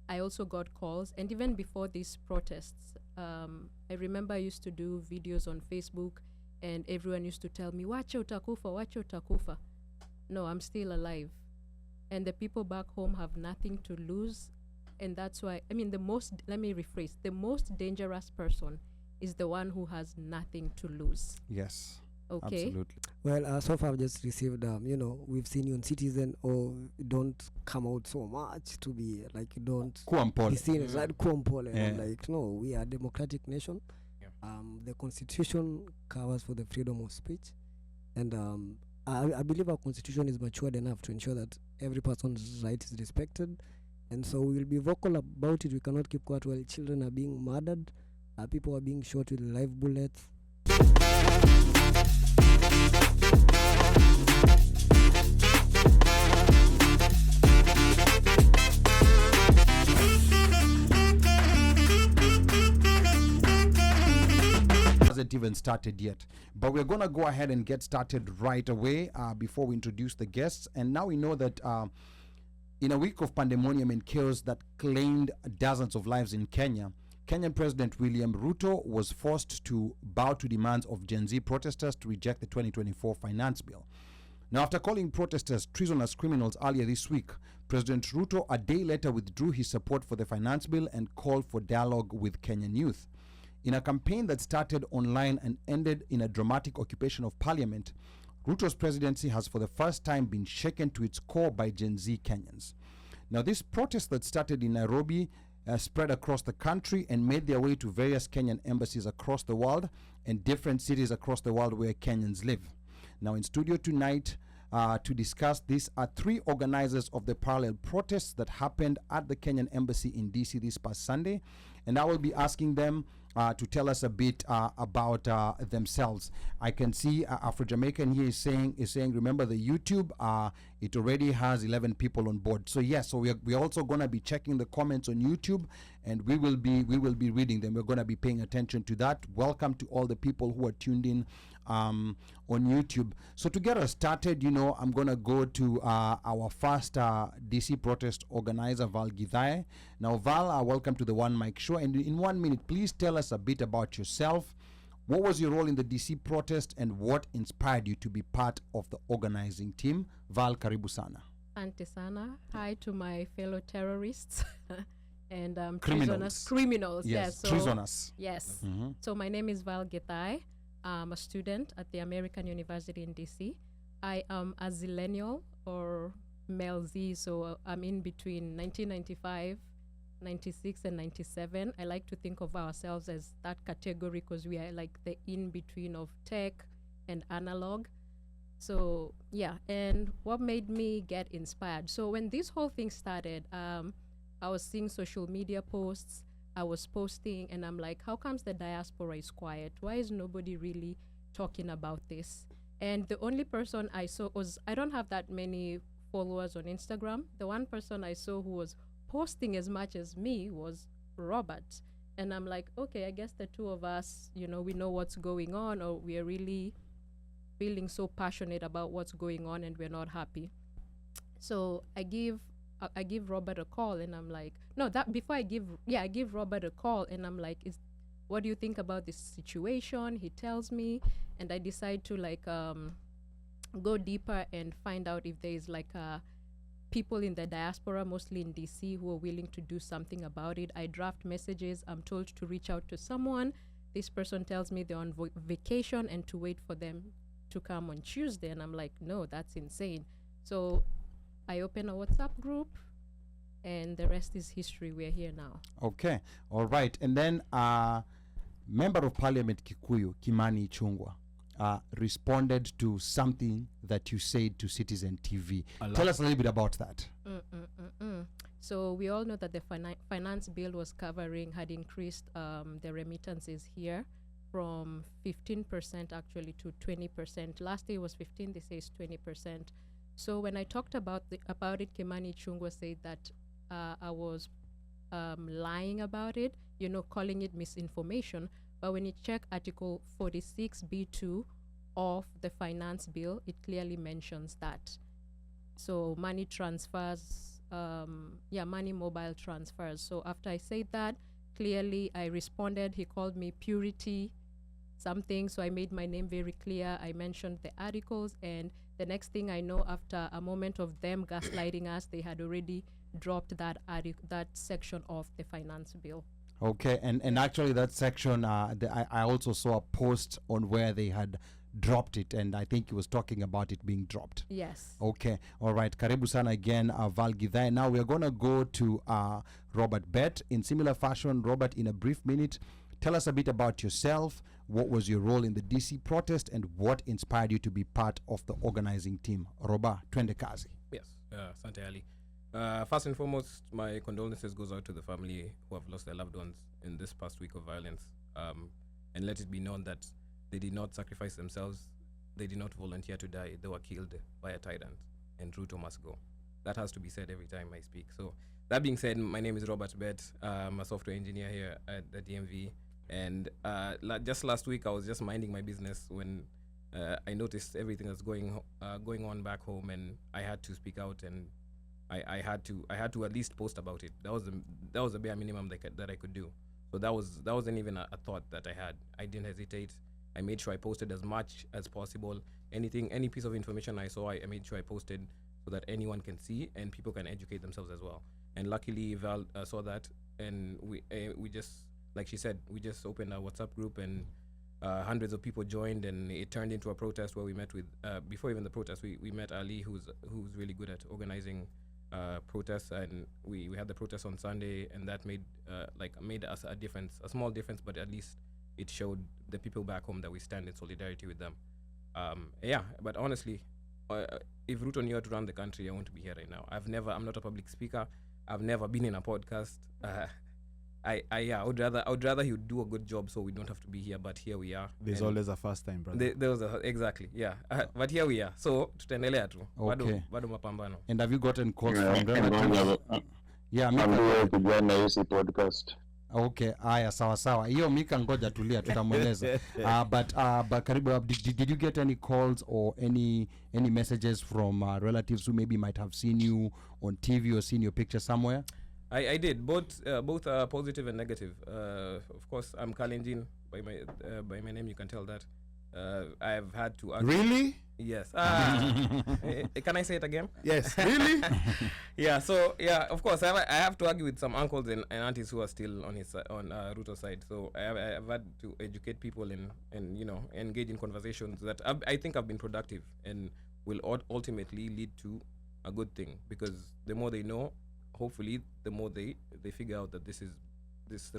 I also got calls. And even before these protests, I remember I used to do videos on Facebook, and everyone used to tell me, wacha utakufa, wacha utakufa. No, I'm still alive. And the people back home have nothing to lose. And that's why, I mean, let me rephrase, the most dangerous person is the one who has nothing to lose. Yes. Okay. Absolutely. Well, so far I've just received, we've seen you on Citizen, or don't come out so much to be like, you don't Kuampole. be seen as like Kuampole. And I'm Yeah. like, no, we are a democratic nation. Yeah. The constitution covers for the freedom of speech. And I believe our constitution is matured enough to ensure that every person's right is respected. And so we will be vocal about it. We cannot keep quiet while children are being murdered, people are being shot with live bullets. Hasn't even started yet, but we're gonna go ahead and get started right away before we introduce the guests. And now we know that in a week of pandemonium and chaos that claimed dozens of lives in Kenya, Kenyan President William Ruto was forced to bow to demands of Gen Z protesters to reject the 2024 finance bill. Now, after calling protesters treasonous criminals earlier this week, President Ruto a day later withdrew his support for the finance bill and called for dialogue with Kenyan youth. In a campaign that started online and ended in a dramatic occupation of parliament, Ruto's presidency has for the first time been shaken to its core by Gen Z Kenyans. Now, this protest that started in Nairobi spread across the country and made their way to various Kenyan embassies across the world and different cities across the world where Kenyans live. Now, in studio tonight to discuss this are three organizers of the parallel protests that happened at the Kenyan embassy in DC this past Sunday, and I will be asking them to tell us a bit about themselves. I can see Afro-Jamaican here is saying, remember the YouTube, it already has 11 people on board. So yes, so we're also going to be checking the comments on YouTube, and we will be reading them. We're going to be paying attention to that. Welcome to all the people who are tuned in on YouTube. So to get us started, I'm going to go to our first DC protest organizer, Val Githae. Now, Val, welcome to the OneMicShow. And in 1 minute, please tell us a bit about yourself. What was your role in the DC protest, and what inspired you to be part of the organizing team? Val, karibu sana. Asante sana. Hi to my fellow terrorists and Criminals. Criminals. Yes, So, treasonous. yes. Mhm. So my name is Val Githae. I'm a student at the American University in DC. I am a zillennial, or male Z, so I'm in between 1995, 96, and 97. I like to think of ourselves as that category because we are like the in-between of tech and analog. So yeah, and what made me get inspired? So when this whole thing started, I was seeing social media posts, I was posting, and I'm like, how comes the diaspora is quiet? Why is nobody really talking about this? And the only person I saw was, I don't have that many followers on Instagram. The one person I saw who was posting as much as me was Robert. And I'm like, okay, I guess the two of us, we know what's going on, or we are really feeling so passionate about what's going on and we're not happy. So I give Robert a call, and I'm like, no, that before I give Robert a call, and I'm like, what do you think about this situation? He tells me, and I decide to go deeper and find out if there is people in the diaspora, mostly in DC, who are willing to do something about it. I draft messages. I'm told to reach out to someone. This person tells me they're on vacation and to wait for them to come on Tuesday. And I'm like, no, that's insane. So I open a WhatsApp group, and the rest is history. We're here now. Okay, all right. And then Member of Parliament Kikuyu, Kimani Ichung'wah, responded to something that you said to Citizen TV. Tell us a little bit about that. So we all know that the finance bill had increased the remittances here from 15% actually to 20%. Last year was 15, this year is 20%. So when I talked about it, Kimani Ichung'wah said that I was lying about it, calling it misinformation. But when you check Article 46B2 of the finance bill, it clearly mentions that. So money transfers money mobile transfers. So after I said that, clearly I responded. He called me purity something, so I made my name very clear. I mentioned the articles, and the next thing I know, after a moment of them gaslighting us, they had already dropped that section of the finance bill. Okay, and actually that section, I also saw a post on where they had dropped it, and I think he was talking about it being dropped. Yes. Okay, all right. Karibu sana again, Val Githai. Now we're going to go to Robert Bett. In similar fashion, Robert, in a brief minute, tell us a bit about yourself. What was your role in the DC protest, and what inspired you to be part of the organizing team? Roba, twende kazi. Yes, Asante Ali. First and foremost, my condolences goes out to the family who have lost their loved ones in this past week of violence. And let it be known that they did not sacrifice themselves. They did not volunteer to die. They were killed by a tyrant, and Ruto must go. That has to be said every time I speak. So that being said, my name is Robert Bett. I'm a software engineer here at the DMV. And just last week, I was just minding my business when I noticed everything that's going on back home, and I had to speak out, and I had to at least post about it. That was the bare minimum that I could do. So that wasn't even a thought that I had. I didn't hesitate. I made sure I posted as much as possible. Any piece of information I saw, I made sure I posted so that anyone can see and people can educate themselves as well. And luckily, Val saw that, and we just, like she said, we just opened a WhatsApp group, and hundreds of people joined, and it turned into a protest where we met with, before even the protest, we met Ali, who's really good at organizing protests, and we had the protest on Sunday, and that made us a difference, a small difference, but at least it showed the people back home that we stand in solidarity with them. But honestly, if Ruto knew how to run the country, I won't be here right now. I'm not a public speaker. I've never been in a podcast. I would rather he would do a good job so we don't have to be here, but here we are. There's always a first time, brother. There was exactly, yeah. But here we are. So tutaendelea tu. Okay. Bado mapambano. And have you gotten calls from relatives? Yeah, podcast. Okay, aya sawa. Hiyo Mika ngoja tulia tutamweleza. But karibu, did you get any calls or any messages from relatives who maybe might have seen you on TV or seen your picture somewhere? I did. Both are positive and negative. Of course, I'm Kalenjin by my name. You can tell that. I've had to argue. Really? Yes. Can I say it again? Yes. Really? Yeah. So yeah, of course, I have to argue with some uncles and aunties who are still on Ruto's side. So I've had to educate people and engage in conversations that I think have been productive and will ultimately lead to a good thing, because the more they know, hopefully the more they figure out that this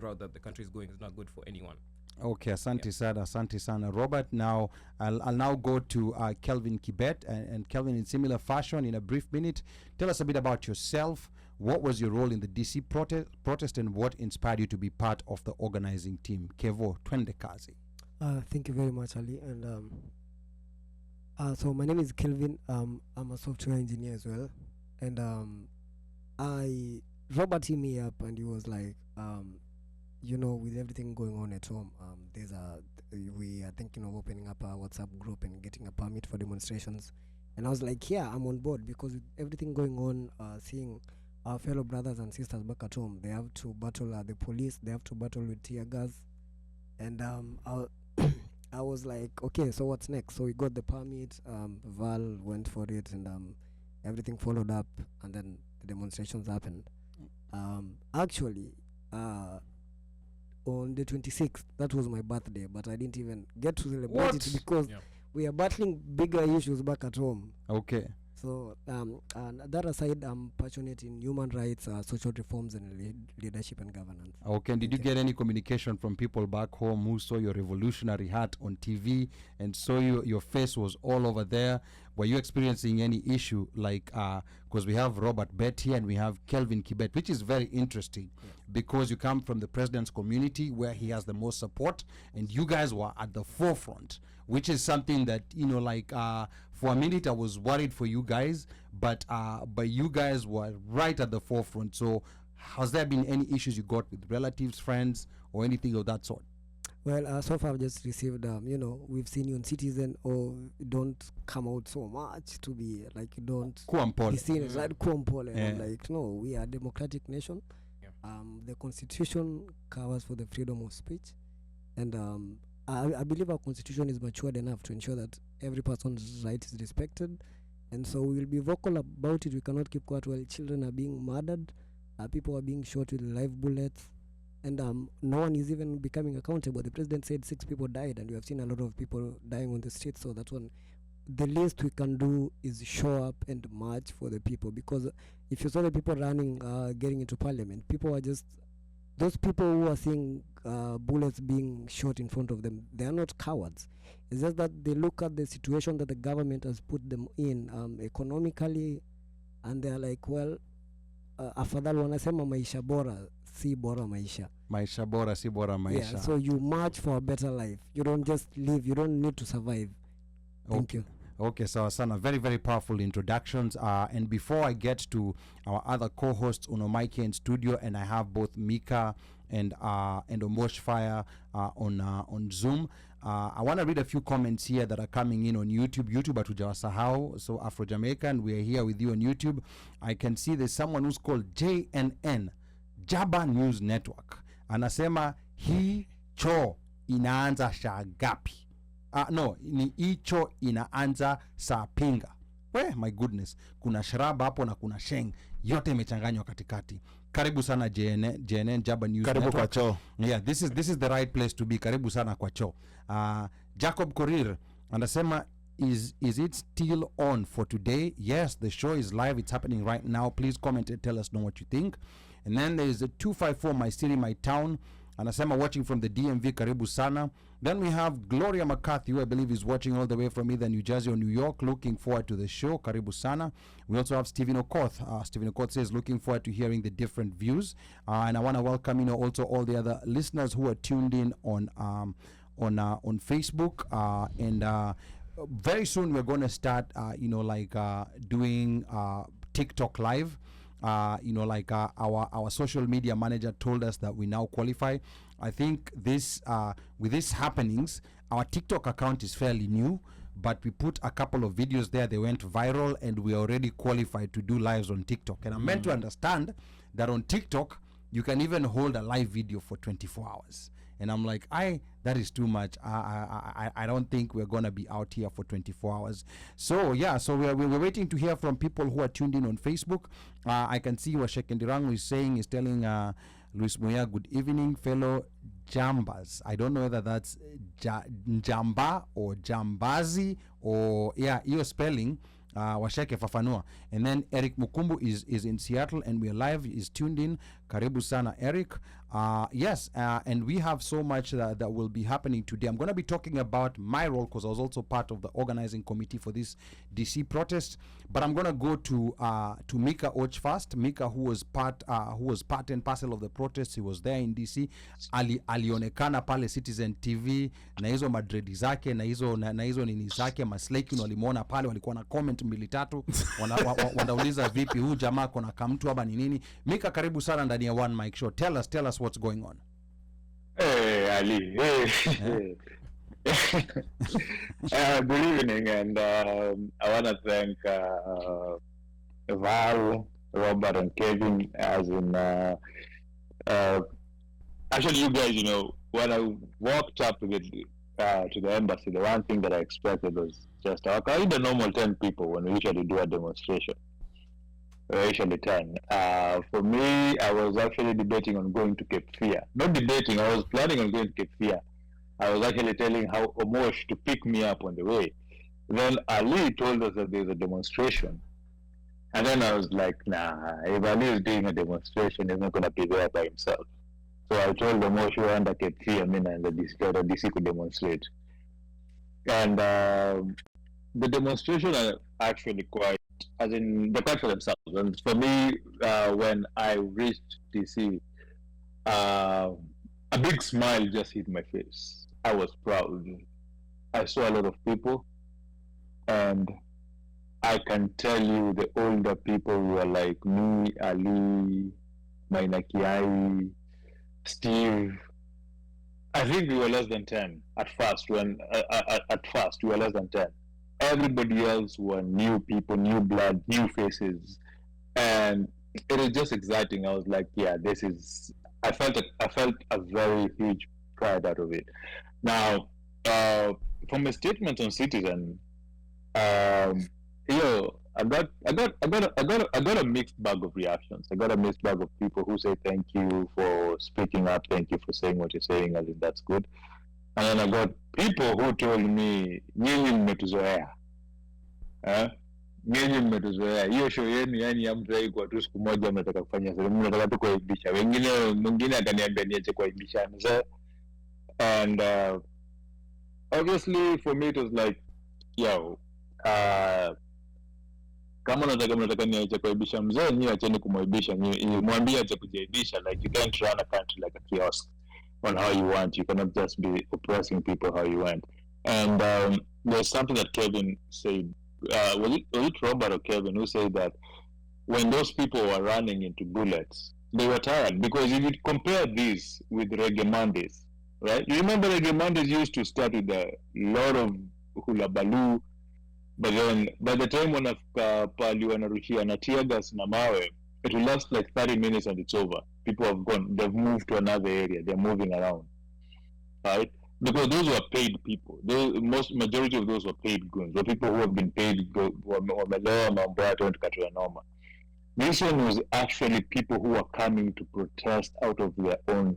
route that the country is going is not good for anyone. Okay, asante sana Robert. Now I'll now go to Kelvin Kibet, and Kelvin, in similar fashion, in a brief minute, tell us a bit about yourself. What was your role in the DC protest, and what inspired you to be part of the organizing team? Kevo, twende kazi. Thank you very much, Ali. And so my name is Kelvin. I'm a software engineer as well, and Robert hit me up, and he was like, with everything going on at home, we are thinking of opening up a WhatsApp group and getting a permit for demonstrations. And I was like, yeah, I'm on board, because with everything going on, seeing our fellow brothers and sisters back at home, they have to battle the police, they have to battle with tear gas. And I was like, okay, so what's next? So we got the permit, Val went for it, and everything followed up, and then the demonstrations happened. Actually, on the 26th, that was my birthday, but I didn't even get to celebrate it because we are battling bigger issues back at home. Okay. So, and that aside, I'm passionate in human rights, social reforms, and leadership and governance. Okay, and did you get any communication from people back home who saw your revolutionary hat on TV and saw your face was all over there? Were you experiencing any issue like, because we have Robert Bett here and we have Kelvin Kibet, which is very interesting because you come from the president's community where he has the most support, and you guys were at the forefront, which is something that, for a minute I was worried for you guys, but you guys were right at the forefront. So has there been any issues you got with relatives, friends, or anything of that sort? Well, so far I've just received, we've seen you on Citizen, or don't come out so much to be like, you don't Kuampole. be seen as like Kuampole. And I'm Yeah. like, no, we are a democratic nation. Yeah. The constitution covers for the freedom of speech. And I believe our constitution is matured enough to ensure that every person's right is respected. And so we will be vocal about it. We cannot keep quiet while children are being murdered, people are being shot with live bullets, and no one is even becoming accountable. The president said 6 people died, and we have seen a lot of people dying on the streets. So that's one. The least we can do is show up and march for the people, because if you saw the people running, getting into parliament, people are just, those people who are seeing bullets being shot in front of them, they are not cowards. It's just that they look at the situation that the government has put them in economically, and they're like, well, afadhali wanasema maisha bora si bora maisha. Maisha bora si bora maisha. Yeah, so you march for a better life. You don't just live. You don't need to survive. Thank you. Okay, so Sana, very, very powerful introductions. And before I get to our other co-hosts on OneMicShow in studio, and I have both Mika and Omosh Fire on Zoom. I want to read a few comments here that are coming in on YouTube. YouTube hatujawasahau. So Afro Jamaican, we are here with you on YouTube. I can see there's someone who's called JNN, Jaba News Network. Anasema hii cho inaanza shagapi. No, ni hicho inaanza saa pinga. My goodness. Kuna shraba hapo na kuna sheng. Yote imechanganywa katikati. Karibu sana JNN Jaba News Karibu Network. kwa cho. Yeah, this is the right place to be. Karibu sana kwa cho. Jacob Korir anasema, is it still on for today? Yes, the show is live. It's happening right now. Please comment and tell us know what you think. And then there is a 254 My City My Town. Anasema watching from the DMV, karibu sana. Then we have Gloria McCarthy, who I believe is watching all the way from either New Jersey or New York, looking forward to the show, karibu sana. We also have Stephen Okoth. Stephen Okoth says looking forward to hearing the different views. And I want to welcome also all the other listeners who are tuned in on Facebook. And very soon we're going to start doing TikTok live. Our social media manager told us that we now qualify. I think this with these happenings, our TikTok account is fairly new, but we put a couple of videos there. They went viral, and we are already qualified to do lives on TikTok. And I'm meant to understand that on TikTok you can even hold a live video for 24 hours. And I'm like, that is too much. I don't think we're gonna be out here for 24 hours. So yeah, so we're waiting to hear from people who are tuned in on Facebook. I can see what Shekendirangu is telling Luis Moya, good evening, fellow Jambas. I don't know whether that's Jamba or Jambazi or your spelling. Washeke fafanua. And then Eric Mukumbu is in Seattle, and we are live, is tuned in. Karibu sana, Eric. Yes, and we have so much that will be happening today. I'm going to be talking about my role, because I was also part of the organizing committee for this DC protest. But I'm going to go to Mika Och first. Mika, who was part and parcel of the protest. He was there in DC. Alionekana pale Citizen TV na hizo madredi zake na hizo nini zake, masleki walimuona pale, walikuwa na comment 2-3 wanauliza vipi huyu jamaa kona kamtu hapa ni nini. Mika, karibu sana ndani ya OneMicShow. Tell us what's going on. Hey, Ali. Hey. Good evening, and I want to thank Val, Robert, and Kevin, as in actually, you guys, when I walked up to the embassy, the one thing that I expected was just the normal 10 people when we usually do a demonstration. Usually 10. For me, I was actually debating on going to Cape Fear. Not debating, I was planning on going to Cape Fear. I was actually telling how Omosh to pick me up on the way. Then Ali told us that there's a demonstration. And then I was like, nah, if Ali is doing a demonstration, he's not going to be there by himself. So I told Omosh we under Cape Fear, and the DC could demonstrate. And the demonstration are actually quite, as in, they're quite for themselves. And for me, when I reached DC, a big smile just hit my face. I was proud. I saw a lot of people, and I can tell you the older people were like me, Ali, Maina Kiai, Steve. I think we were less than 10 at first. At first we were less than 10. Everybody else were new people, new blood, new faces, and it was just exciting. I was like, yeah, this is. I felt a very huge pride out of it. Now, from a statement on Citizen, I got a mixed bag of reactions. I got a mixed bag of people who say thank you for speaking up, thank you for saying what you're saying. I think that's good. And then I got people who told me, nyinyi mmetuzoea, nyinyi mmetuzoea. Hiyo show yenu yani hamtaki kwa tu siku moja mnataka kufanya sasa, mnataka tu kuaibisha. Mwingine akaniambia niache kuaibisha. And obviously for me it was like, yo, kama mnataka niache kuaibisha mzee, nyinyi acheni kumwaibisha, mwambie ache kujaibisha. Like, you can't run a country like a kiosk on how you want. You cannot just be oppressing people how you want. And there's something that Kevin said. Was it Robert or Kevin who said that when those people were running into bullets, they were tired? Because if you compare this with Reggae Mondays, right? You remember Reggae Mondays used to start with a lot of hula baloo, but then by the time wanafika pali wanarushia na tear gas na mawe, it will last like 30 minutes and it's over. People have gone, they've moved to another area, they're moving around, right? Because those were paid people. Majority of those were paid goons, or people who have been paid. This one was actually people who were coming to protest out of their own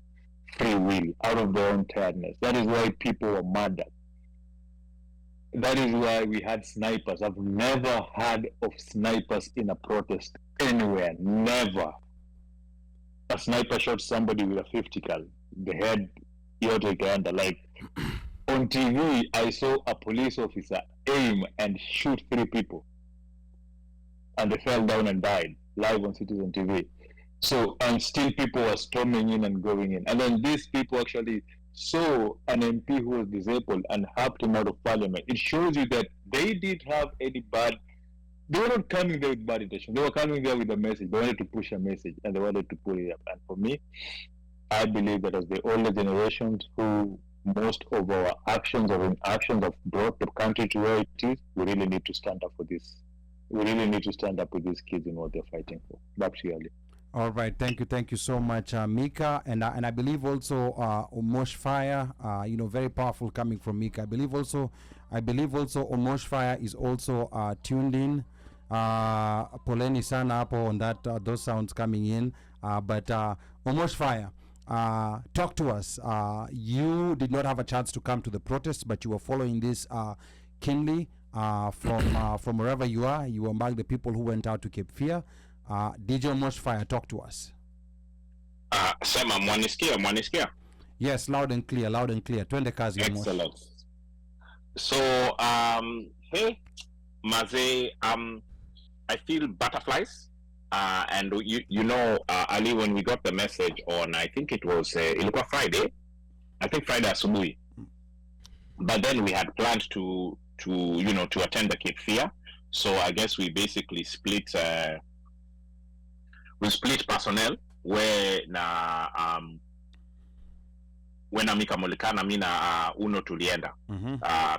free will, out of their own tiredness. That is why people were murdered. That is why we had snipers. I've never heard of snipers in a protest anywhere. Never. A sniper shot somebody with a 50 cal. The head, like on TV, I saw a police officer aim and shoot 3 people, and they fell down and died live on Citizen TV. So, and still people were storming in and going in. And then these people actually saw an MP who was disabled and helped him out of parliament. It shows you that they did have any bad. They were not coming there with bad intention. They were coming there with a message. They wanted to push a message and they wanted to pull it up. And for me, I believe that as the older generations who most of our actions or inactions have brought the country to where it is, we really need to stand up for this. We really need to stand up with these kids in what they're fighting for. That's really. All right, thank you so much, Mika, and I believe also Omosh Fire, very powerful coming from Mika. I believe also Omosh Fire is also tuned in. Poleni sana hapo on that those sounds coming in. But Omosh Fire, talk to us. You did not have a chance to come to the protest, but you were following this keenly from wherever you are. You were among the people who went out to Cape Fear. DJ Omosh Fire, talk to us. Sema mwanisikia? Yes, loud and clear. Twende kazi. Excellent. So, hey, Maze, I feel butterflies. And Ali, when we got the message on, I think it was ilikuwa Friday. I think Friday asubuhi. But then we had planned to attend the Cape Fear. So I guess we basically split personnel where Mika Molikana mina Uno tulienda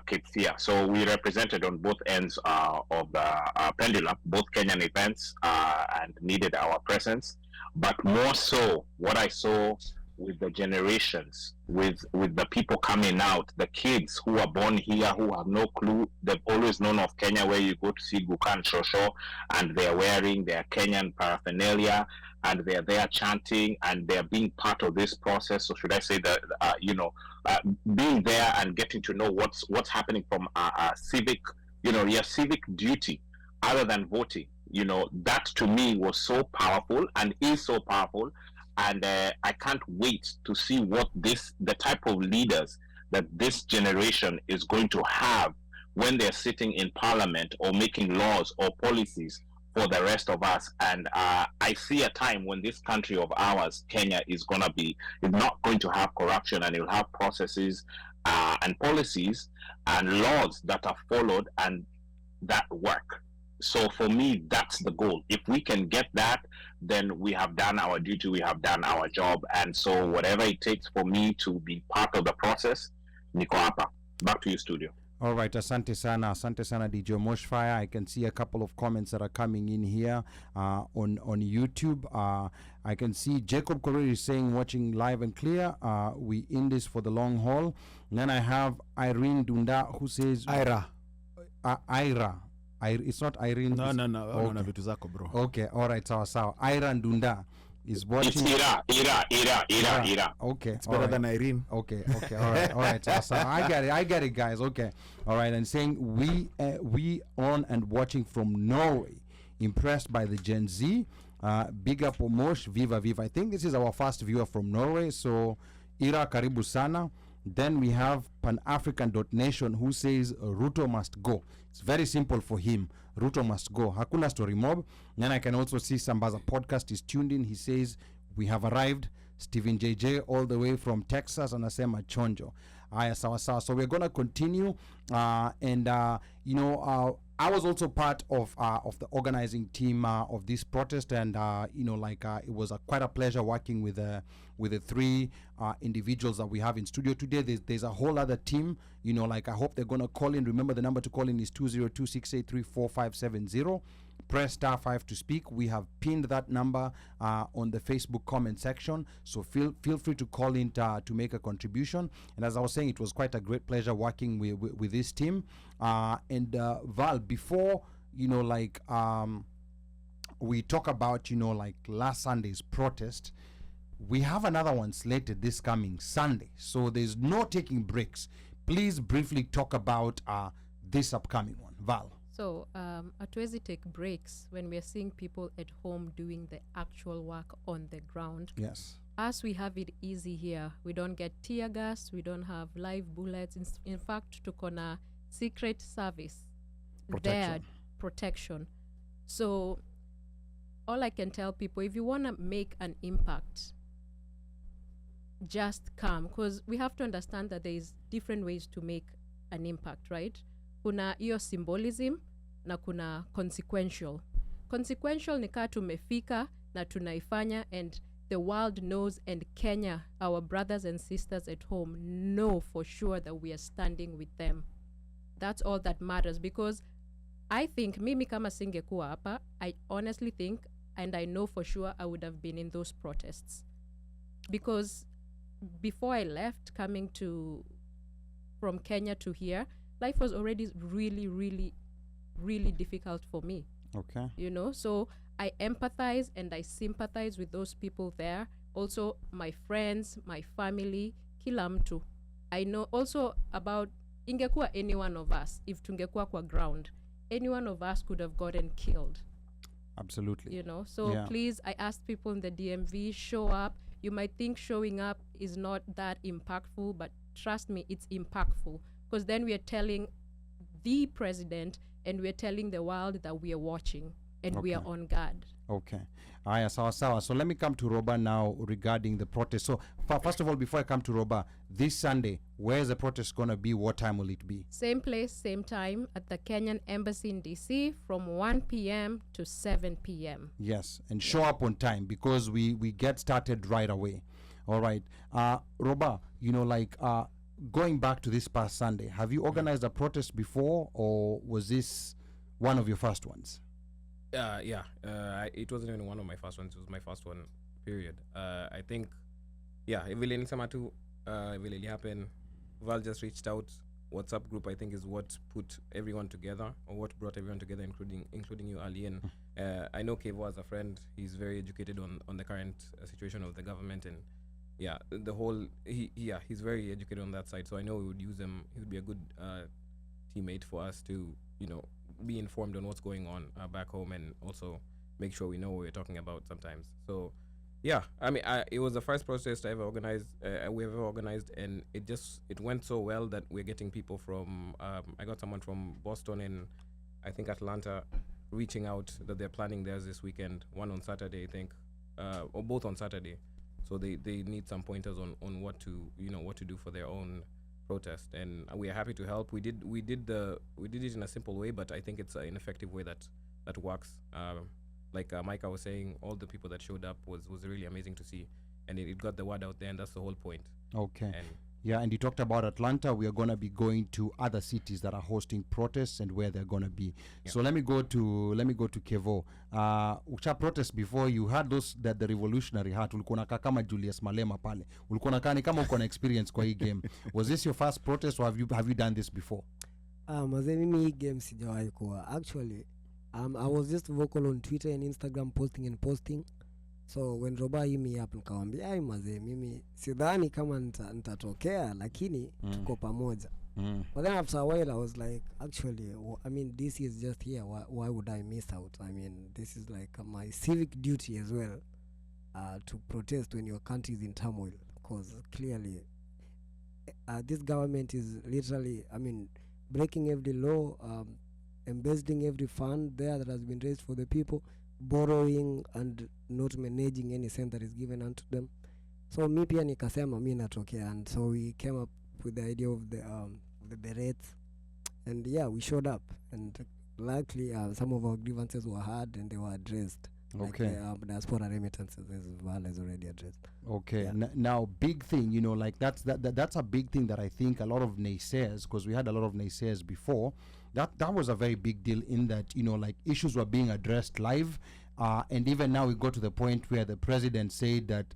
Cape Fear. So we represented on both ends of the pendulum, both Kenyan events, and needed our presence. But more so, what I saw with the generations, with the people coming out, the kids who are born here, who have no clue. They've always known of Kenya, where you go to see Gukan Shosho, and they're wearing their Kenyan paraphernalia, and they're there chanting, and they're being part of this process. So should I say that, being there and getting to know what's happening from a civic, your civic duty, other than voting, that to me was so powerful and is so powerful. And I can't wait to see what the type of leaders that this generation is going to have when they're sitting in parliament or making laws or policies for the rest of us. And I see a time when this country of ours, Kenya, is not going to have corruption, and it will have processes and policies and laws that are followed and that work. So for me, that's the goal. If we can get that, then we have done our duty, we have done our job. And so whatever it takes for me to be part of the process, niko hapa. Back to you, studio. All right, asante sana DJ Moshfire. I can see a couple of comments that are coming in here on YouTube. I can see Jacob Correa is saying, watching live and clear. We in this for the long haul. And then I have Irene Dunda who says Ira. It's not Irene. No. Okay. No, vitu zako, bro. Okay, all right, sawa. Ira Dunda is watching. It's Ira. Okay, It's better than Irene. Okay, all right. So I get it, guys. Okay, all right. And saying we on and watching from Norway, impressed by the Gen Z. Big up Omosh, viva. I think this is our first viewer from Norway. So Ira karibu sana. Then we have Pan-African.nation who says Ruto must go. It's very simple for him. Ruto must go. Hakuna story mob. Then I can also see Sambaza podcast is tuned in. He says we have arrived. Stephen JJ all the way from Texas anasema chonjo. Aya sawa. So we're going to continue I was also part of the organizing team of this protest, and it was quite a pleasure working with the three individuals that we have in studio today. There's a whole other team. I hope they're going to call in. Remember, the number to call in is 202-683-4570. Press *5 to speak. We have pinned that number on the Facebook comment section, so feel free to call in to make a contribution. And as I was saying, it was quite a great pleasure working with this team. Val, before we talk about last Sunday's protest, we have another one slated this coming Sunday, so there's no taking breaks. Please briefly talk about this upcoming one, Val. So, hatuwezi take breaks when we are seeing people at home doing the actual work on the ground. Yes. As we have it easy here, we don't get tear gas, we don't have live bullets. In fact, tuko na secret service protection. So, all I can tell people, if you want to make an impact, just come, because we have to understand that there is different ways to make an impact, right? Kuna hiyo symbolism na kuna consequential. Consequential ni kaa tumefika na tunaifanya, and the world knows, and Kenya, our brothers and sisters at home, know for sure that we are standing with them. That's all that matters, because I think mimi kama singekuwa hapa, I honestly think, and I know for sure, I would have been in those protests. Because before I left, coming from Kenya to here, life was already really, really, really difficult for me. Okay. So I empathize and I sympathize with those people there. Also, my friends, my family, kila mtu. I know also about ingekuwa any one of us, if tungekuwa kwa ground, any one of us could have gotten killed. Absolutely. So yeah. Please, I ask people in the DMV, show up. You might think showing up is not that impactful, but trust me, it's impactful. Because then we are telling the president and we are telling the world that we are watching and we are on guard. Okay. Aya, sawa. So let me come to Roba now regarding the protest. So first of all, before I come to Roba, this Sunday, where's the protest going to be? What time will it be? Same place, same time at the Kenyan Embassy in DC from 1 p.m. to 7 p.m. Yes, and show up on time because we get started right away. All right. Roba, going back to this past Sunday, have you organized a protest before, or was this one of your first ones? It wasn't even one of my first ones. It was my first one, period. I think, it really happened. Val just reached out. WhatsApp group, I think, is what put everyone together, or what brought everyone together, including you, Ali. And I know Kevo as a friend. He's very educated on the current situation of the government, and he's very educated on that side. So I know we would use him. He would be a good teammate for us to, be informed on what's going on back home, and also make sure we know what we're talking about sometimes. So, it was the first protest we ever organized, and it went so well that we're getting people from. I got someone from Boston and I think Atlanta reaching out that they're planning theirs this weekend. One on Saturday, I think, or both on Saturday. So they need some pointers on what to do for their own protest, and we are happy to help. We did it in a simple way, but I think it's an effective way that works. like Micah was saying, all the people that showed up was really amazing to see, and it got the word out there, and that's the whole point. Okay. And Yeah, and you talked about Atlanta. We are going to be going to other cities that are hosting protests and where they're going to be. Yeah. So let me go to Kevo. Ucha protest before, you had those that the Revolutionary Heart. Ulikuwa unakaa kama Julius Malema pale. Ulikuwa unakaa ni kama uko na experience kwa hii game. Was this your first protest, or have you done this before? Mazee mimi hii game sijawahi kuwa. Actually, I was just vocal on Twitter and Instagram posting. So when Roba hii me up nikamwambia, "Ai mazee mimi sidhani kama nitatokea lakini tuko pamoja." But then after a while I was like, actually, I mean, this is just here. Why would I miss out? I mean, this is like my civic duty as well, to protest when your country is in turmoil, because clearly this government is literally, I mean, breaking every law, embezzling every fund there that has been raised for the people, borrowing and not managing any cent that is given unto them. So mi pia nikasema mi natokea, and so we came up with the idea of the berets, and yeah, we showed up, and luckily some of our grievances were heard and they were addressed. Okay. Like diaspora remittances as well as already addressed. Okay. Yeah. Now, big thing, like that's a big thing that I think a lot of naysayers, because we had a lot of naysayers before, that was a very big deal in that, like issues were being addressed live, and even now we got to the point where the president said that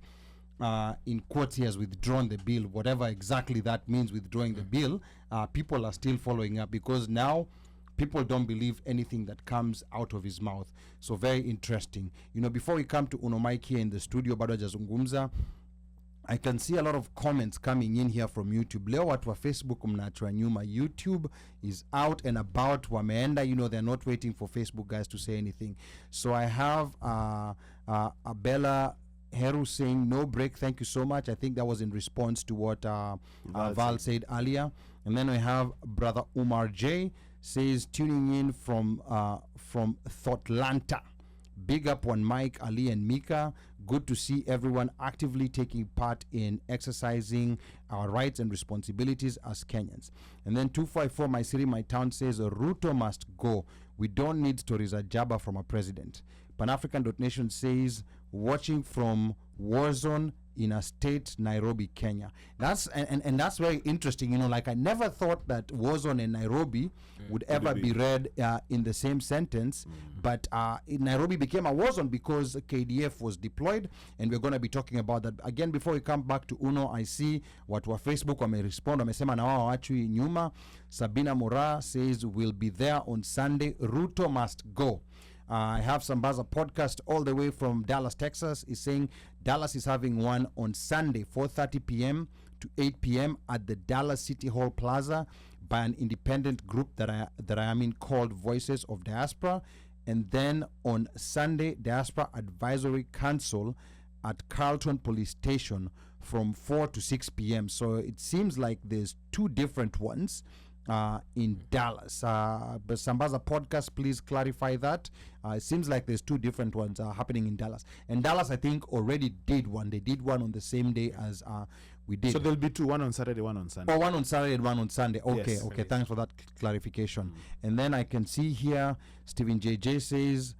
in quotes he has withdrawn the bill, whatever exactly that means, withdrawing the bill. People are still following up because now people don't believe anything that comes out of his mouth. So very interesting. Before we come to Uno Mike here in the studio, bado hajazungumza, I can see a lot of comments coming in here from YouTube. Leo watu wa Facebook mnaachwa nyuma. YouTube is out and about, wameenda, they're not waiting for Facebook guys to say anything. So I have Abella Heru saying no break, thank you so much. I think that was in response to what Val said earlier. And then we have brother Umar J says tuning in from Thotlanta. Big up on Mike, Ali, and Mika. Good to see everyone actively taking part in exercising our rights and responsibilities as Kenyans. And then 254 My City, My Town says Ruto must go. We don't need stories at Jabba from a president. Pan-African.nation says watching from Warzone in a state, Nairobi, Kenya. That's and that's very interesting. Like I never thought that Warzone and Nairobi would ever be read in the same sentence, but Nairobi became a Warzone because KDF was deployed, and we're going to be talking about that again. Before we come back to Uno, I see watu wa Facebook wamerespond, wamesema na wao wachwi nyuma. Sabina Mora says we'll be there on Sunday. Ruto must go. I have Sambaza podcast all the way from Dallas, Texas, is saying Dallas is having one on Sunday, 4:30 p.m. to 8 p.m. at the Dallas City Hall Plaza by an independent group that I am in called Voices of Diaspora. And then on Sunday, Diaspora Advisory Council at Carlton Police Station from 4 to 6 p.m. So it seems like there's two different ones in Dallas. But Sambaza podcast, please clarify that. It seems like there's two different ones happening in Dallas. And Dallas, I think, already did one. They did one on the same day as we did. So there'll be two, one on Saturday, one on Sunday. Oh, one on Saturday and one on Sunday. Okay, Yes. okay. Thanks for that clarification. And then I can see here, Stephen JJ says,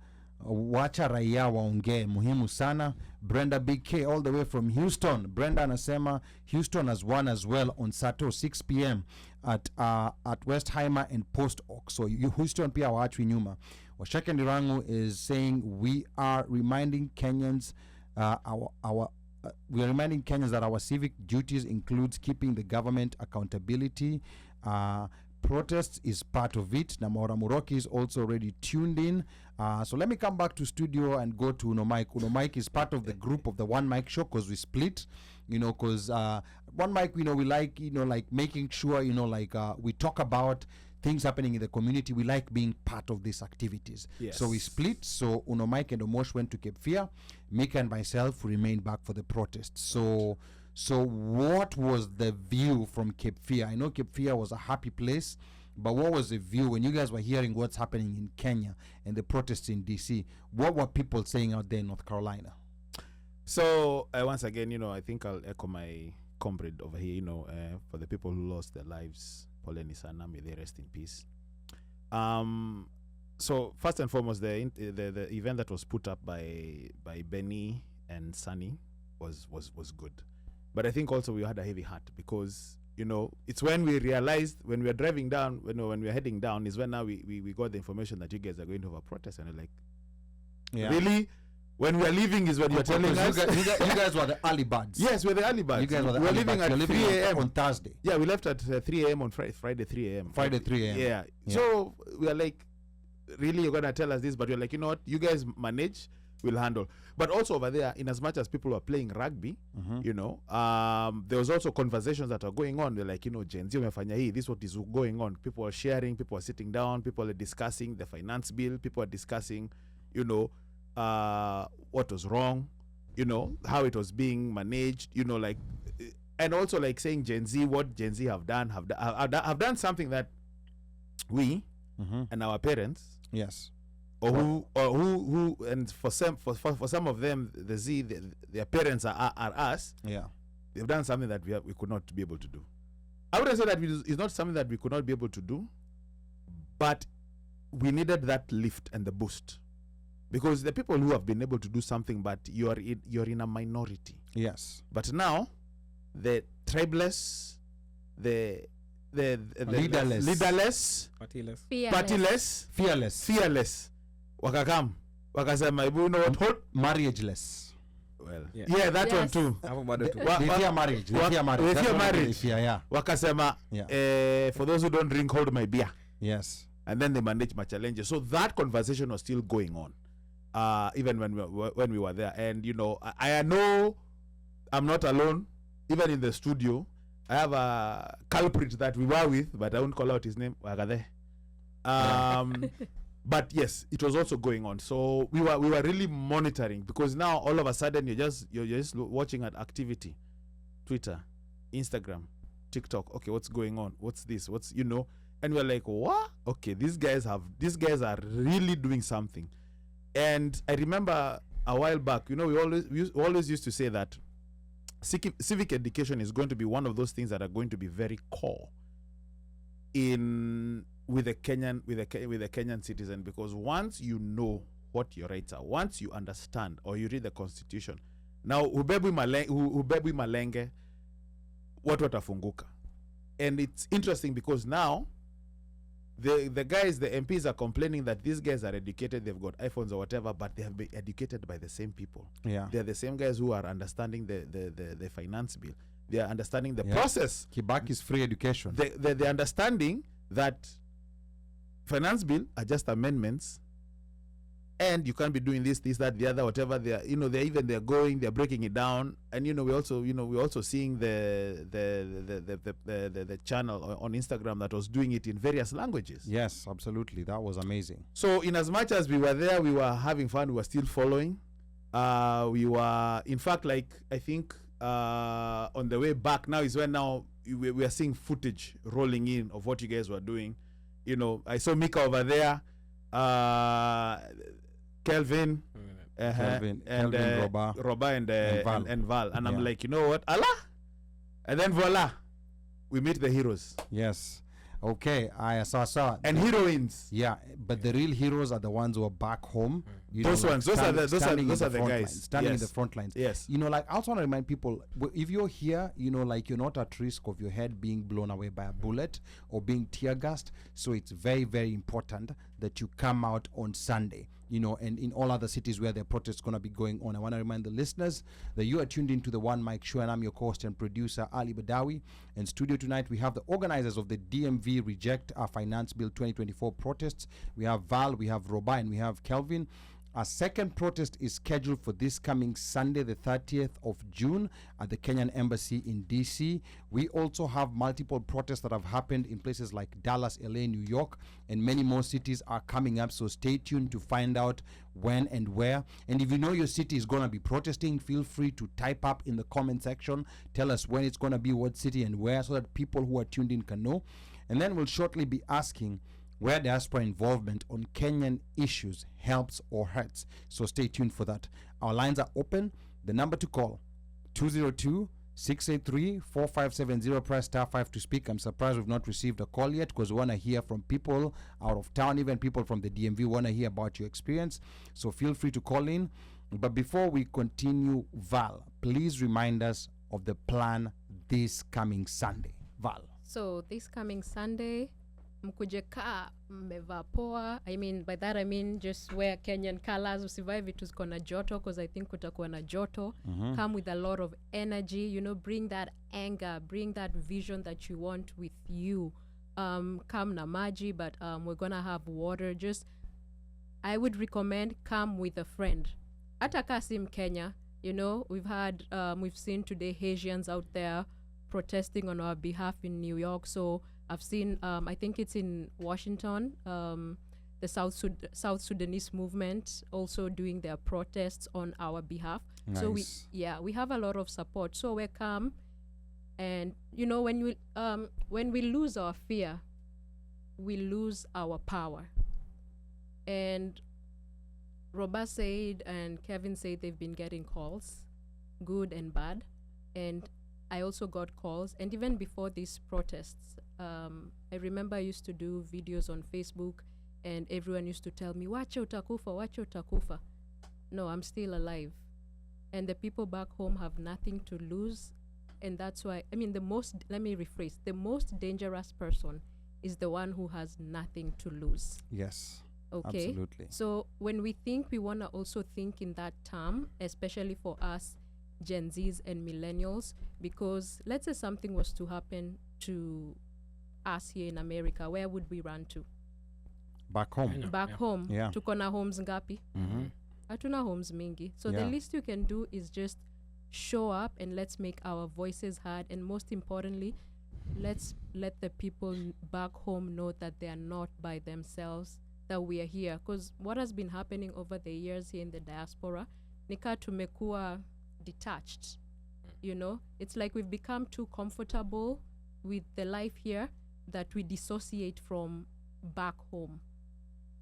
wacha raia waongee, muhimu sana. Brenda Big K all the way from Houston. Brenda anasema Houston has won as well on Saturday 6 p.m. at Westheimer and Post Oak. So Houston pia waachwi nyuma. Washeke Ndirangu is saying we are reminding Kenyans we are reminding Kenyans that our civic duties includes keeping the government accountability. Protests is part of it. Namora Muroki is also already tuned in. So let me come back to studio and go to Uno Mike. Uno Mike is part of the group of the OneMicShow because we split, because OneMic, we like, like making sure, we talk about things happening in the community. We like being part of these activities. Yes. So we split. So Uno Mike and Omosh went to Cape Fear. Mika and myself remained back for the protests. So what was the view from Cape Fear? I know Cape Fear was a happy place, but what was the view when you guys were hearing what's happening in Kenya and the protests in DC? What were people saying out there in North Carolina? So once again, I think I'll echo my comrade over here, for the people who lost their lives, poleni sana, may they rest in peace. So first and foremost, the event that was put up by Benny and Sunny was good, but I think also we had a heavy heart because it's when we realized when we were driving down, when we were heading down, is when now we got the information that you guys are going to have a protest, and we're like, really? When we are leaving is when you're telling us. You guys were the early birds. Yes, we're the early birds. You guys were the we're early leaving birds. at You're 3 leaving a.m. on Thursday. Yeah, we left at 3 a.m. on Friday 3 a.m. Friday 3 a.m. Yeah. So we are like, really, you're gonna tell us this? But we're like, you know what? You guys manage, we'll handle. But also over there, in as much as people are playing rugby, there was also conversations that are going on. They're like, Gen Z umefanya hii, this is what is going on. People are sharing, people are sitting down, people are discussing the finance bill, people are discussing, what was wrong, how it was being managed, and also like saying Gen Z, what Gen Z have done something that we and our parents, yes, or who and for some of them, the Z, their parents are us. Yeah, they've done something that we could not be able to do. I wouldn't say that it's not something that we could not be able to do, but we needed that lift and the boost, because the people who have been able to do something, but you're in a minority. Yes, but now the tribeless, the leaderless, partyless, fearless, wakakam, wakasema, you know what, marriageless. Well, yeah, that one too. They fear marriage. They fear marriage. Yeah. Wakasema, for those who don't drink, hold my beer. Yes. And then they manage my challenges. So that conversation was still going on, even when we were there. And I know I'm not alone. Even in the studio, I have a culprit that we were with, but I won't call out his name. But yes, it was also going on. So we were really monitoring, because now all of a sudden you're just watching at activity, Twitter, Instagram, TikTok. Okay, what's going on? What's this? And we're like, what? Okay, these guys are really doing something. And I remember a while back, we always used to say that civic education is going to be one of those things that are going to be very core with the Kenyan citizen, because once you know what your rights are, once you understand or you read the constitution, now hubebwi malenge, what watafunguka. And it's interesting because now the guys, the MPs are complaining that these guys are educated, they've got iPhones or whatever, but they have been educated by the same people. Yeah, they're the same guys who are understanding the finance bill. They are understanding the process. Kibaki's free education. They're understanding that finance bill are just amendments, and you can't be doing this, that, the other, whatever. They're breaking it down. And we're also seeing the channel on Instagram that was doing it in various languages. Yes, absolutely, that was amazing. So in as much as we were there, we were having fun, we were still following. We were, in fact, like, I think on the way back now is when now we are seeing footage rolling in of what you guys were doing. I saw Mika over there, Kelvin, Kelvin, Roba and Val. And I'm like, you know what? Allah! And then voila, we meet the heroes. Yes. Okay, I saw. And heroines. Yeah, but the real heroes are the ones who are back home. Those are the guys standing in the front lines. Yes. I also want to remind people, if you're here, you're not at risk of your head being blown away by a bullet or being tear gassed. So it's very, very important that you come out on Sunday. And in all other cities where the protest is going to be going on. I want to remind the listeners that you are tuned into the One Mic Show, and I'm your host and producer, Ali Badawi. In studio tonight, we have the organizers of the DMV Reject Our Finance Bill 2024 protests. We have Val, we have Roba, and we have Kelvin. Our second protest is scheduled for this coming Sunday, the 30th of June at the Kenyan Embassy in DC. We also have multiple protests that have happened in places like Dallas, LA, New York, and many more cities are coming up. So stay tuned to find out when and where. And if you know your city is going to be protesting, feel free to type up in the comment section. Tell us when it's going to be, what city and where, so that people who are tuned in can know. And then we'll shortly be asking where diaspora involvement on Kenyan issues helps or hurts. So stay tuned for that. Our lines are open. The number to call, 202 683-4570, press *5 to speak. I'm surprised we've not received a call yet, because we want to hear from people out of town, even people from the DMV want to hear about your experience. So feel free to call in. But before we continue, Val, please remind us of the plan this coming Sunday. Val. So this coming Sunday, mkuje kaa mmevaa poa. I mean, by that I mean just wear Kenyan colors, usivae vitu ziko na joto, because I think kutakuwa na joto. Come with a lot of energy, you know, bring that anger, bring that vision that you want with you. Come na maji, but we're gonna have water. Just, I would recommend come with a friend. Hata Kasim Kenya, you know, we've seen today Haitians out there protesting on our behalf in New York. So I've seen, I think it's in Washington, the South Sudanese movement also doing their protests on our behalf. Nice. So we have a lot of support. So we come, and you know, when we lose our fear, we lose our power. And Roba said and Kevin said they've been getting calls, good and bad, and I also got calls. And even before these protests, I remember I used to do videos on Facebook, and everyone used to tell me, wacha utakufa. No, I'm still alive. And the people back home have nothing to lose. And that's why, I mean, the most dangerous person is the one who has nothing to lose. Yes. Okay. Absolutely. So when we think, we want to also think in that term, especially for us Gen Zs and millennials, because let's say something was to happen to us here in America, where would we run to? Back home. Back home. Yeah. Tuko na homes ngapi? Hatuna homes mingi. So the least you can do is just show up, and let's make our voices heard. And most importantly, let's let the people back home know that they are not by themselves, that we are here. Because what has been happening over the years here in the diaspora, nika tumekuwa detached. You know, it's like we've become too comfortable with the life here that we dissociate from back home.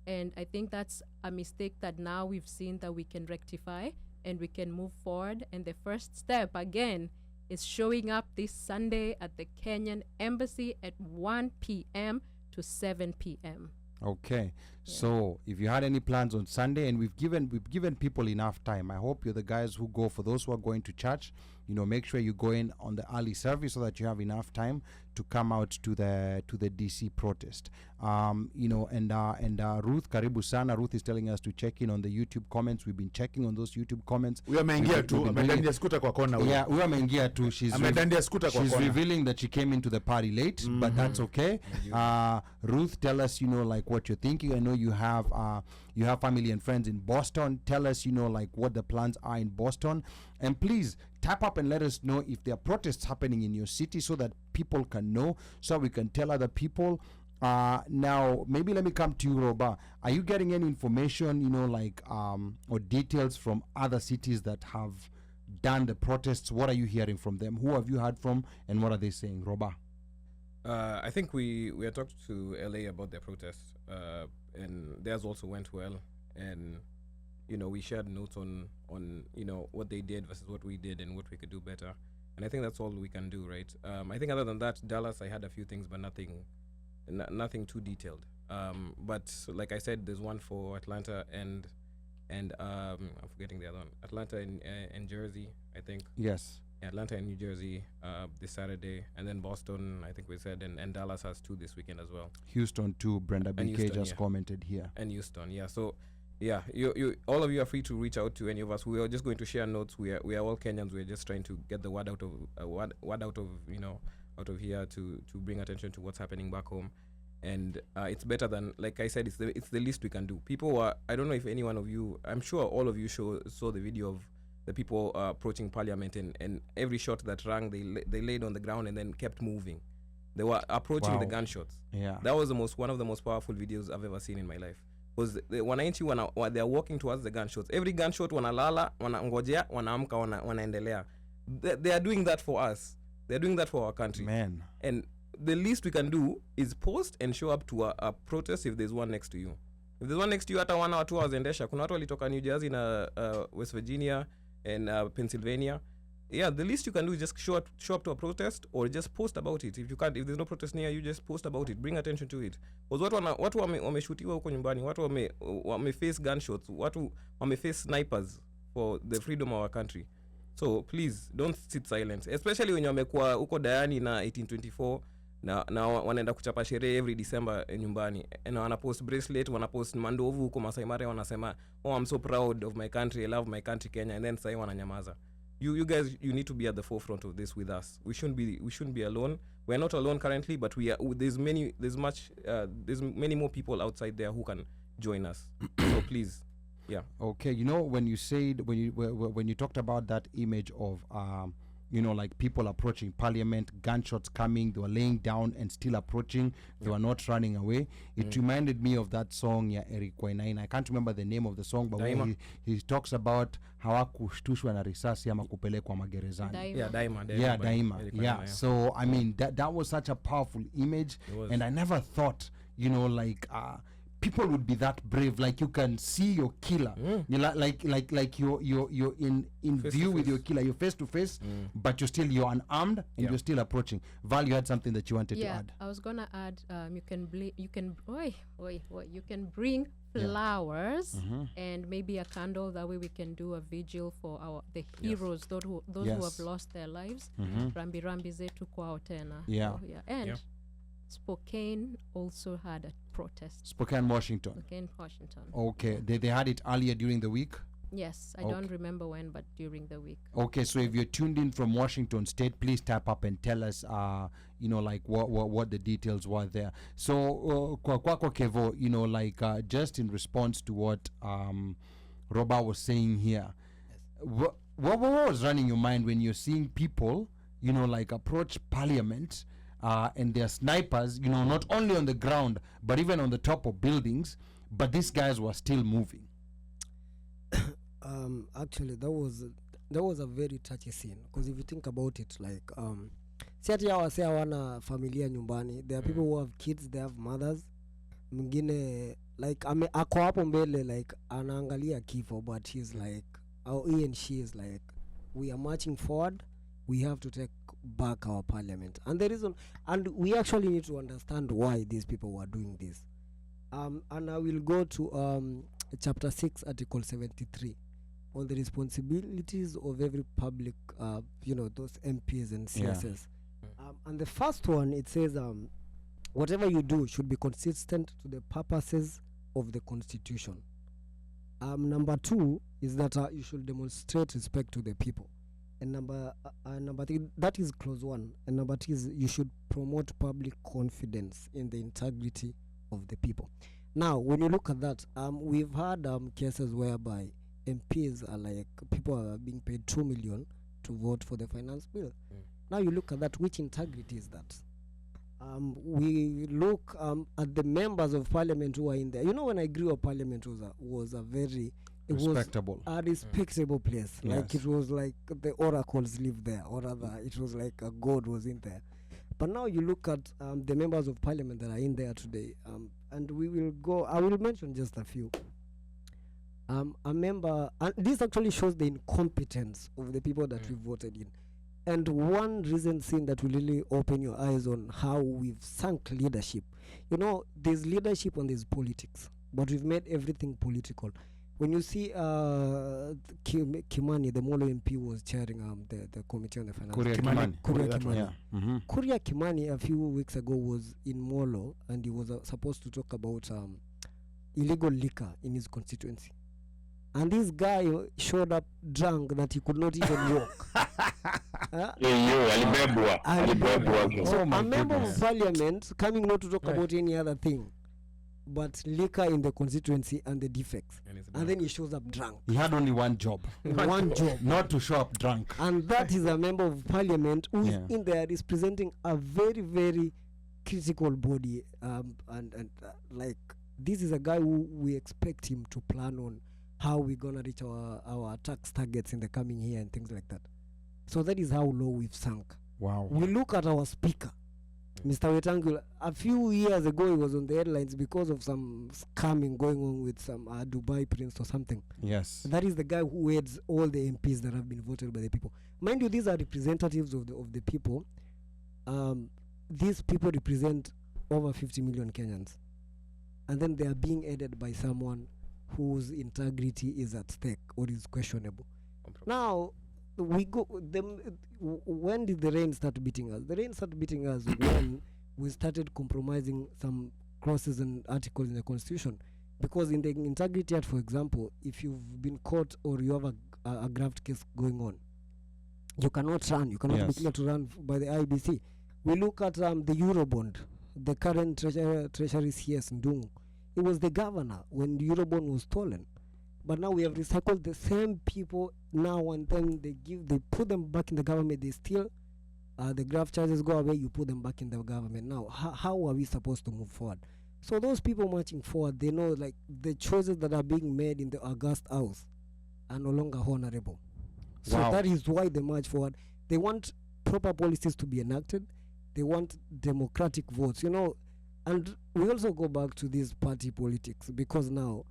And I think that's a mistake that now we've seen that we can rectify, and we can move forward. And the first step, again, is showing up this Sunday at the Kenyan Embassy at 1 p.m. to 7 p.m. Okay. So if you had any plans on Sunday, and we've given people enough time, I hope you're the guys who go. For those who are going to church, you know, make sure you go in on the early service so that you have enough time to come out to the DC protest. You know, and Ruth, karibu sana. Ruth is telling us to check in on the YouTube comments. We've been checking on those YouTube comments. We ameingia tu, amedandia scooter kwa kona. Yeah, we ameingia tu. She's revealing that she came into the party late, but that's okay. Ruth, tell us, you know, like what you're thinking. I know you have family and friends in Boston. Tell us, you know, like what the plans are in Boston. And please tap up and let us know if there are protests happening in your city, so that people can know, so we can tell other people. Now, maybe let me come to you, Roba. Are you getting any information, you know, like, or details from other cities that have done the protests? What are you hearing from them? Who have you heard from, and what are they saying, Roba? I think we had talked to LA about their protest, and theirs also went well. And you know, we shared notes on you know, what they did versus what we did and what we could do better. And I think that's all we can do, right? I think other than that, Dallas, I had a few things, but nothing too detailed. But like I said, there's one for Atlanta and I'm forgetting the other one. Atlanta and Jersey, I think. Yes. Atlanta and New Jersey this Saturday, and then Boston, I think we said, and Dallas has 2 this weekend as well. Houston too. Brenda BK just commented here. And Houston, yeah. So yeah, you all of you are free to reach out to any of us. We are just going to share notes. We are all Kenyans. We're just trying to get the word out of out of here to bring attention to what's happening back home. And it's better than, like I said, it's the least we can do. People were, I don't know if any one of you, I'm sure all of you saw the video of the people approaching Parliament, and every shot that rang, they laid on the ground and then kept moving. They were approaching the gunshots. Yeah, that was one of the most powerful videos I've ever seen in my life. Because wananchi they're walking towards the gunshots. Every gunshot wanalala, wanangojea, wanaamka, wanaendelea. They are doing that for us. They're doing that for our country. Man. And the least we can do is post and show up to a protest if there's one next to you. If there's one next to you, hata 1 or 2 hours endesha. Kuna watu walitoka New Jersey na West Virginia and Pennsylvania. yeah, the least you can do is just show up to a protest or just post about it. If there's no protest near you, just post about it, bring attention to it. Because watu wameshutiwa huko nyumbani, watu wameface gunshots, watu wameface snipers for the freedom of our country. So please don't sit silent, especially when wamekuwa huko Diani na 1824 na wanaenda kuchapa sherehe every December nyumbani, na wanapost bracelet, wanapost mandovu huko Masai Mara, wanasema I'm so proud of my country, I love my country Kenya, and then sai wananyamaza. You guys, you need to be at the forefront of this with us. We shouldn't be alone. We're not alone currently, but there's many more people outside there who can join us. So please, yeah. Okay, when you talked about that image of like people approaching parliament, gunshots coming, they were laying down and still approaching, they were not running away. It reminded me of that song, Eric Wainaina. I can't remember the name of the song, but when he talks about hawakushtushwa na risasi ama kupelekwa magerezani. Daima. Yeah. So I mean that was such a powerful image, and I never thought, people would be that brave. Like you can see your killer, like you're in view with your killer. You're face to face, but you're unarmed and you're still approaching. Val, you had something that you wanted to add. I was gonna add. You can bring flowers and maybe a candle. That way we can do a vigil for the heroes, those who have lost their lives. Rambi zetu kwao tena. And Spokane also had a protest. Spokane, Washington. Okay, they had it earlier during the week? Yes, I don't remember when, but during the week. Okay, so if you're tuned in from Washington State, please tap up and tell us, what the details were there. So, kwako Kevo, just in response to what Roba was saying here, what was running your mind when you're seeing people, approach Parliament? And they're snipers, not only on the ground, but even on the top of buildings. But these guys were still moving. Actually, that was a very touchy scene. Because if you think about it, si ati hawana familia nyumbani. There are people who have kids, they have mothers. Mwingine, ako hapo mbele, anaangalia kifo, but he's he and she is we are marching forward. We have to take back our parliament, and the reason, and we actually need to understand why these people were doing this. And I will go to chapter 6, article 73, on the responsibilities of every public, those MPs and CSS. And the first one, it says, whatever you do should be consistent to the purposes of the Constitution. Number 2 is that you should demonstrate respect to the people. And number 3, that is clause 1. And number 2 is you should promote public confidence in the integrity of the people. Now, when you look at that, we've had cases whereby MPs are people are being paid 2 million to vote for the finance bill. Now you look at that, which integrity is that? We look at the members of parliament who are in there. When I grew up, parliament was a very respectable. A respectable place. Yes. It was like the oracles lived there, or rather it was like a god was in there. But now you look at the members of parliament that are in there today, and I will mention just a few. A member, and this actually shows the incompetence of the people that we voted in. And one recent thing that will really open your eyes on how we've sunk leadership. There's leadership and there's politics, but we've made everything political. When you see Kimani, the Molo MP, was chairing the committee on the finance. Kuria Kimani. Yeah. Kuria Kimani a few weeks ago was in Molo, and he was supposed to talk about illegal liquor in his constituency. And this guy showed up drunk that he could not even walk. So a member of parliament coming not to talk about any other thing but liquor in the constituency and the defects, and then he shows up drunk. He had only one job. One job, not to show up drunk. And that is a member of parliament who is in there is presenting a very, very critical body, this is a guy who we expect him to plan on how we're gonna reach our tax targets in the coming year and things like that. So that is how low we've sunk. Wow. We look at our speaker. Mr. Wetangula, a few years ago, he was on the headlines because of some scamming going on with some Dubai prince or something. Yes. That is the guy who heads all the MPs that have been voted by the people. Mind you, these are representatives of the people. These people represent over 50 million Kenyans. And then they are being aided by someone whose integrity is at stake or is questionable. Now, when did the rain start beating us? The rain started beating us when we started compromising some clauses and articles in the Constitution. Because in the Integrity Act, for example, if you've been caught or you have a graft case going on, you cannot run. You cannot be cleared to run by the IBC. We look at the Eurobond. The current treasury CS Ndung. It was the governor when the Eurobond was stolen. But now we have recycled the same people now, and then they put them back in the government. They steal, the graft charges go away, you put them back in the government. Now, how are we supposed to move forward? So those people marching forward, they know like the choices that are being made in the August House are no longer honorable. So that is why they march forward. They want proper policies to be enacted. They want democratic votes, and we also go back to this party politics because now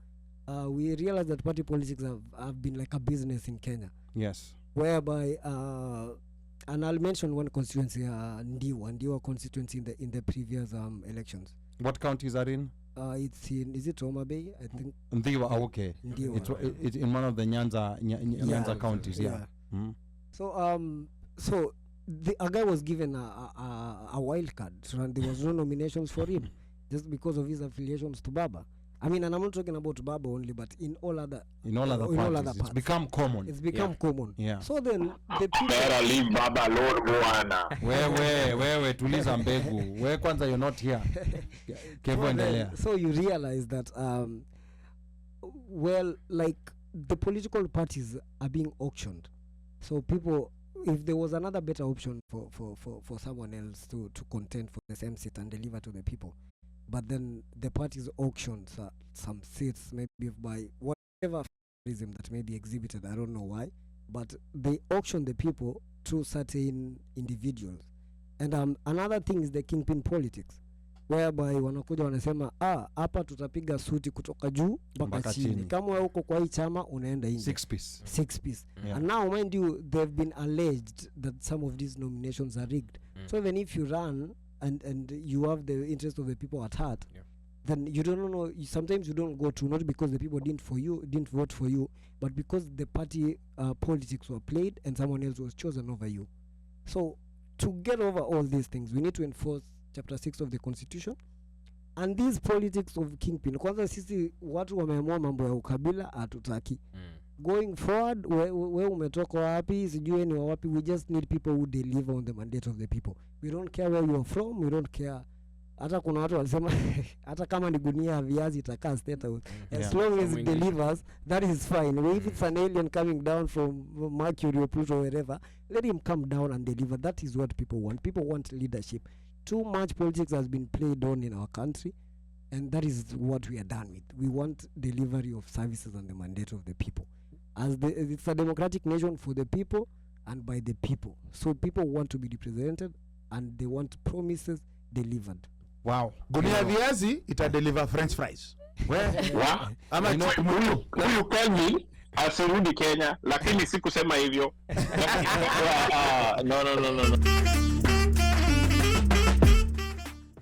we realize that party politics have been like a business in Kenya. Yes. Whereby, and I'll mention one constituency, Ndiwa constituency in the previous elections. What counties are in? It's in, is it Homa Bay? I think. Ndiwa, okay. Ndiwa. It's in one of the Nyanza counties, yeah. Mm-hmm. So a guy was given a wild card, and there was no nominations for him just because of his affiliations to Baba. I mean, and I'm not talking about Baba only, but in all other parties. It's become common. It's become common. Yeah. So then the people better leave Baba alone, Bwana. Where tuliza mbegu. Where kwanza you're not here. So you realize that like the political parties are being auctioned. So people, if there was another better option for someone else to contend for the same seat and deliver to the people, but then the parties auctioned some seats, maybe by whatever reason that may be exhibited, I don't know why, but they auction the people through certain individuals. And another thing is the kingpin politics, whereby wanakuja wanasema hapa tutapiga suti kutoka juu mpaka chini. Kama wewe uko kwa hii chama unaenda nje. Six piece. Yeah. And now mind you, they've been alleged that some of these nominations are rigged. So even if you run and you have the interest of the people at heart, then you don't know. Sometimes you don't go to, not because the people didn't vote for you, but because the party politics were played and someone else was chosen over you. So to get over all these things, we need to enforce Chapter 6 of the Constitution. And these politics of kingpin, kwanza sisi watu wameamua mambo ya ukabila hatutaki. Going forward, we umetoka wapi, sijui ni wapi, we just need people who deliver on the mandate of the people. We don't care where you are from, we don't care. Hata kuna watu walisema hata kama ni gunia ya viazi itakaa state house. As long as it delivers, that is fine. If it's an alien coming down from Mercury or Pluto or wherever, let him come down and deliver. That is what people want. People want leadership. Too much politics has been played on in our country, and that is what we are done with. We want delivery of services and the mandate of the people. It's a democratic nation for the people and by the people. So people want to be represented and they want promises delivered. Wow. Gunia viazi ita deliver French fries. Ama huyu Kelvin asirudi Kenya, lakini sikusema hivyo. No.